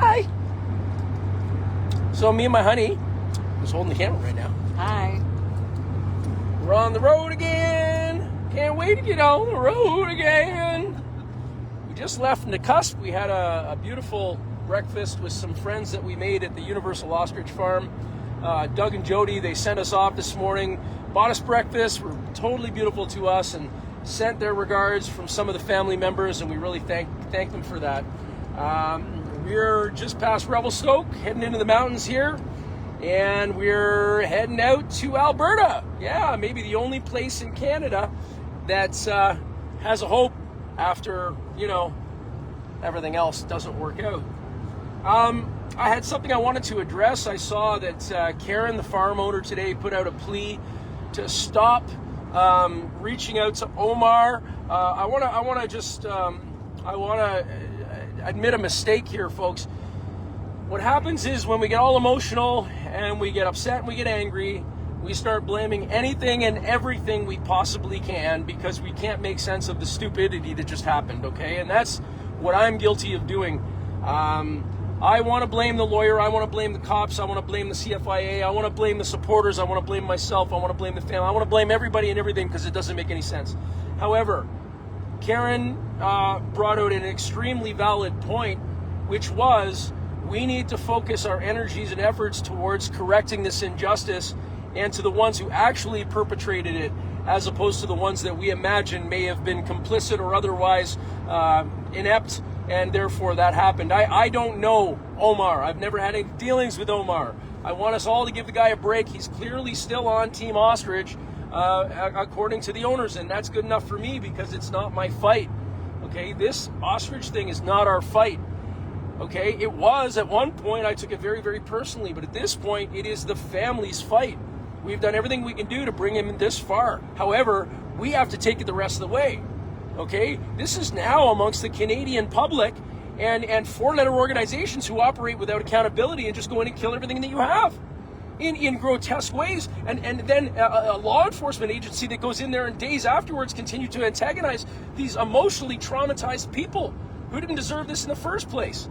Hi. So me and my honey, who's holding the camera right now. Hi. We're on the road again. Can't wait to get on the road again. We just left from the cusp. We had a beautiful breakfast with some friends that we made at the Universal Ostrich Farm. Doug and Jody, they sent us off this morning, bought us breakfast, were totally beautiful to us, and sent their regards from some of the family members, and we really thank them for that. We're just past Revelstoke, heading into the mountains here, and we're heading out to Alberta. Yeah, maybe the only place in Canada that has a hope after, everything else doesn't work out. I had something I wanted to address. I saw that Karen, the farm owner today, put out a plea to stop reaching out to Omar. I want to admit a mistake here, folks. What happens is when we get all emotional and we get upset and we get angry, we start blaming anything and everything we possibly can because we can't make sense of the stupidity that just happened, okay? And that's what I'm guilty of doing. I want to blame the lawyer, I want to blame the cops, I want to blame the CFIA, I want to blame the supporters, I want to blame myself, I want to blame the family, I want to blame everybody and everything because it doesn't make any sense. However, Karen brought out an extremely valid point, which was we need to focus our energies and efforts towards correcting this injustice and to the ones who actually perpetrated it, as opposed to the ones that we imagine may have been complicit or otherwise inept, and therefore that happened. I don't know Omar. I've never had any dealings with Omar. I want us all to give the guy a break. He's clearly still on Team Ostrich, according to the owners, and that's good enough for me because it's not my fight. Okay, this Ostrich thing is not our fight. Okay, it was at one point. I took it very, very personally, but at this point, it is the family's fight. We've done everything we can do to bring him this far. However, we have to take it the rest of the way. Okay, this is now amongst the Canadian public and four-letter organizations who operate without accountability and just go in and kill everything that you have in grotesque ways. And then a law enforcement agency that goes in there and days afterwards continue to antagonize these emotionally traumatized people who didn't deserve this in the first place.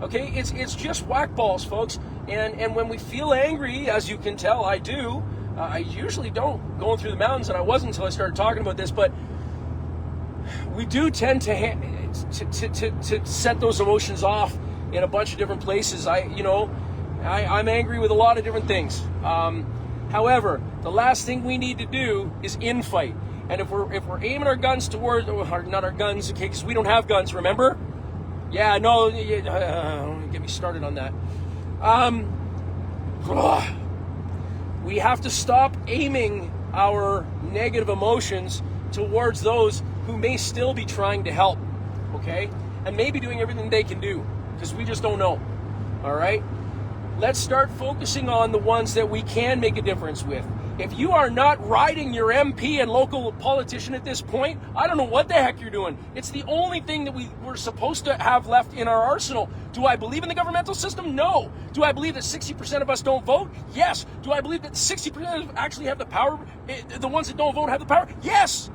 Okay, it's just whack balls, folks. And when we feel angry, as you can tell, I do. I usually don't going through the mountains, and I wasn't until I started talking about this. But we do tend to set those emotions off in a bunch of different places. I'm angry with a lot of different things. However, the last thing we need to do is infight. And if we're aiming our guns towards, not our guns, okay, because we don't have guns, remember? Yeah, no, don't get me started on that. We have to stop aiming our negative emotions towards those who may still be trying to help, okay? And maybe doing everything they can do, because we just don't know, all right? Let's start focusing on the ones that we can make a difference with. If you are not riding your MP and local politician at this point, I don't know what the heck you're doing. It's the only thing that we're supposed to have left in our arsenal. Do I believe in the governmental system? No. Do I believe that 60% of us don't vote? Yes. Do I believe that 60% actually have the power? The ones that don't vote have the power? Yes.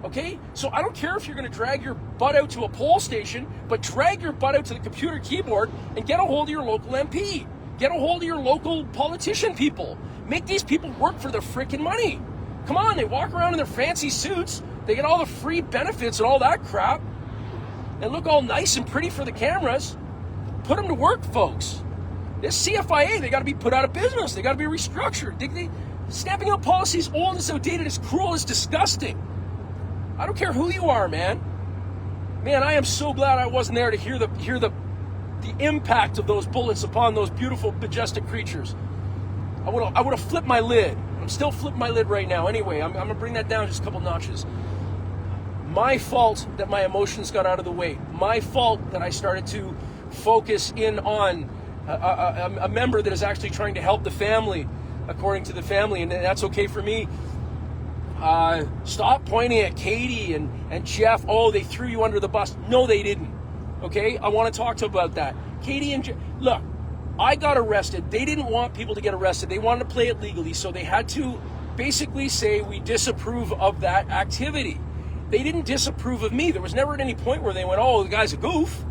Okay? So I don't care if you're going to drag your butt out to a poll station, but drag your butt out to the computer keyboard and get a hold of your local MP. Get a hold of your local politician people. Make these people work for their freaking money. Come on, they walk around in their fancy suits. They get all the free benefits and all that crap. And look all nice and pretty for the cameras. Put them to work, folks. This CFIA, they got to be put out of business. They got to be restructured. Stamping out policies old, it's outdated, it's cruel, it's disgusting. I don't care who you are, man. Man, I am so glad I wasn't there to hear the impact of those bullets upon those beautiful, majestic creatures. I would have flipped my lid. I'm still flipping my lid right now. Anyway, I'm going to bring that down just a couple notches. My fault that my emotions got out of the way. My fault that I started to focus in on a member that is actually trying to help the family, according to the family, and that's okay for me. Stop pointing at Katie and Jeff. Oh, they threw you under the bus. No, they didn't. Okay? I want to talk to about that. Katie and Jeff. Look, I got arrested. They didn't want people to get arrested. They wanted to play it legally, so they had to basically say we disapprove of that activity. They didn't disapprove of me. There was never at any point where they went, oh, the guy's a goof.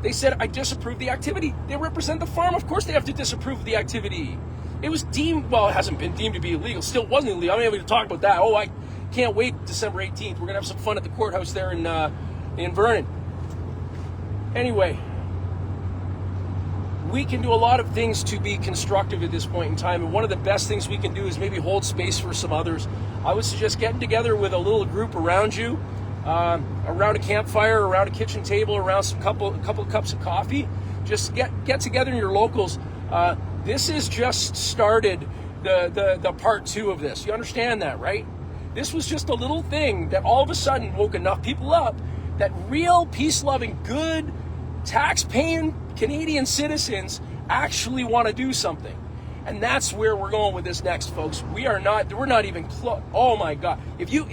They said, I disapprove the activity. They represent the farm. Of course they have to disapprove the activity. It was deemed, well, it hasn't been deemed to be illegal. Still wasn't illegal. I'm not able to talk about that. Oh, I can't wait December 18th. We're going to have some fun at the courthouse there in Vernon. Anyway, we can do a lot of things to be constructive at this point in time, and one of the best things we can do is maybe hold space for some others. I would suggest getting together with a little group around you, around a campfire, around a kitchen table, around a couple of cups of coffee. Just get together in your locals. This has just started the part 2 of this. You understand that, right? This was just a little thing that all of a sudden woke enough people up that real peace-loving, good, tax-paying Canadian citizens actually want to do something. And that's where we're going with this next, folks. We're not even close. Oh my God. If you,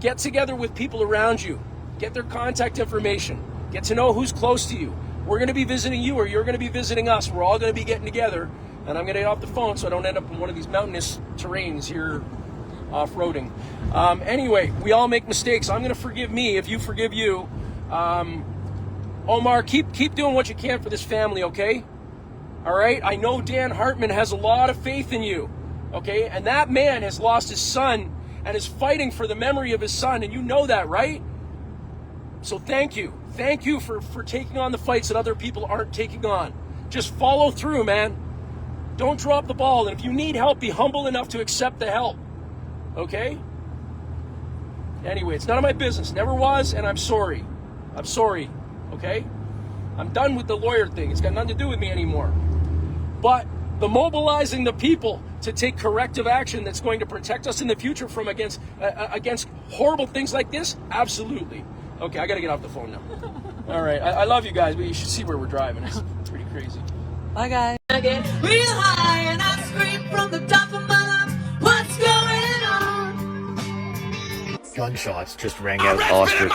get together with people around you, get their contact information, get to know who's close to you. We're going to be visiting you, or you're going to be visiting us. We're all going to be getting together, and I'm going to get off the phone so I don't end up in one of these mountainous terrains here off-roading. Anyway, we all make mistakes. I'm going to forgive me if you forgive you. Omar, keep doing what you can for this family, okay? All right? I know Dan Hartman has a lot of faith in you, okay? And that man has lost his son and is fighting for the memory of his son, and you know that, right? So thank you. Thank you for taking on the fights that other people aren't taking on. Just follow through, man. Don't drop the ball. And if you need help, be humble enough to accept the help, okay? Anyway, it's none of my business. Never was, and I'm sorry. I'm sorry. Okay? I'm done with the lawyer thing. It's got nothing to do with me anymore. But the mobilizing the people to take corrective action that's going to protect us in the future from against horrible things like this, absolutely. Okay, I got to get off the phone now. All right, I love you guys, but you should see where we're driving. It's pretty crazy. Bye, guys. I get real high and I scream from the top of my lungs, what's going on? Gunshots just rang out Ostrich.